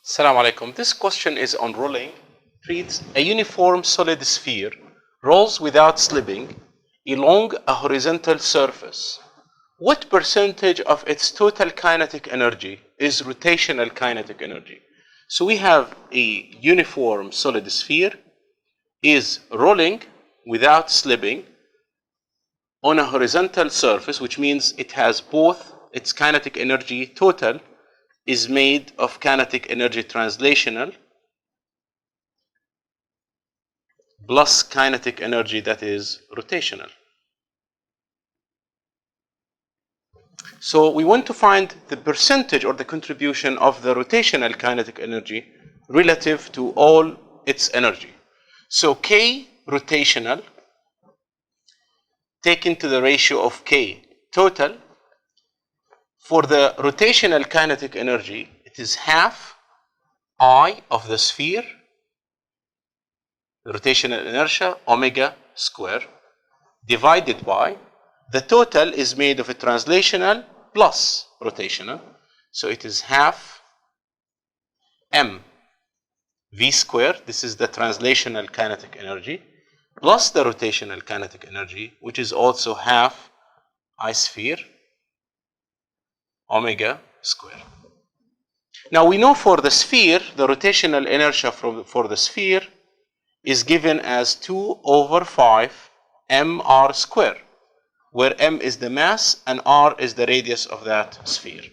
Assalamu alaikum. This question is on rolling. Reads, a uniform solid sphere rolls without slipping along a horizontal surface. What percentage of its total kinetic energy is rotational kinetic energy? So we have a uniform solid sphere is rolling without slipping on a horizontal surface, which means it has both its kinetic energy total is made of kinetic energy translational plus kinetic energy that is rotational. So we want to find the percentage or the contribution of the rotational kinetic energy relative to all its energy. So K rotational taken to the ratio of K total. For the rotational kinetic energy, it is half I of the sphere, the rotational inertia, omega square, divided by the total is made of a translational plus rotational. So it is half m v square, this is the translational kinetic energy, plus the rotational kinetic energy, which is also half I sphere omega square. Now we know for the sphere, the rotational inertia for the sphere is given as 2 over 5 mr square, where m is the mass and r is the radius of that sphere.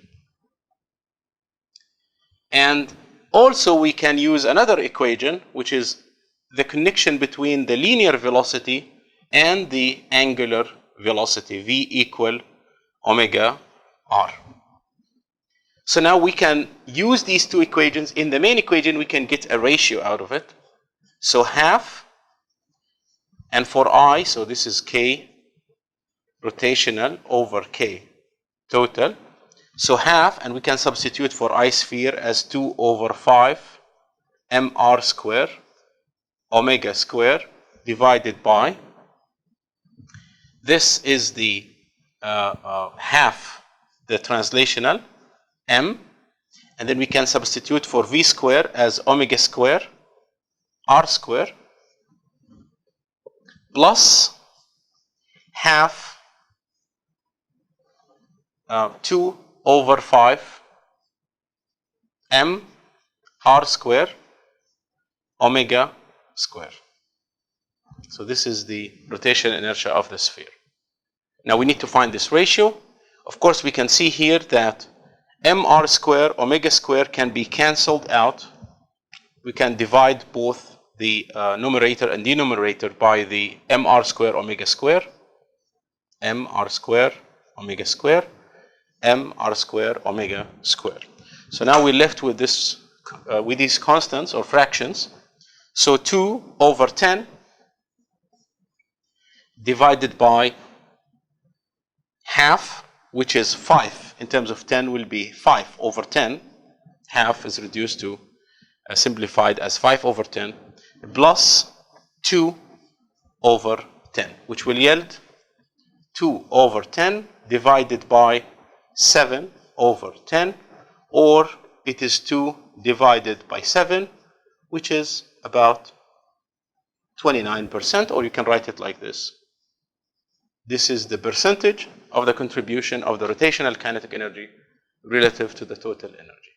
And also we can use another equation, which is the connection between the linear velocity and the angular velocity, v equal omega r. So now we can use these two equations. In the main equation, we can get a ratio out of it. So half, and for I, so this is K rotational over K total. So half, and we can substitute for I sphere as 2 over 5 mr square omega square divided by, this is the half, the translational, m, and then we can substitute for v square as omega square r square plus half 2 over 5 m r square omega square. So this is the rotational inertia of the sphere. Now we need to find this ratio. Of course, we can see here that mr square omega square can be cancelled out. We can divide both the numerator and denominator by the mr square omega square, mr square omega square, mr square omega square. So now we're left with this with these constants or fractions. So 2 over 10 divided by half, which is 5 in terms of 10, will be 5 over 10. Half is reduced to simplified as 5 over 10 plus 2 over 10, which will yield 2 over 10 divided by 7 over 10, or it is 2 divided by 7, which is about 29%, or you can write it like this. This is the percentage of the contribution of the rotational kinetic energy relative to the total energy.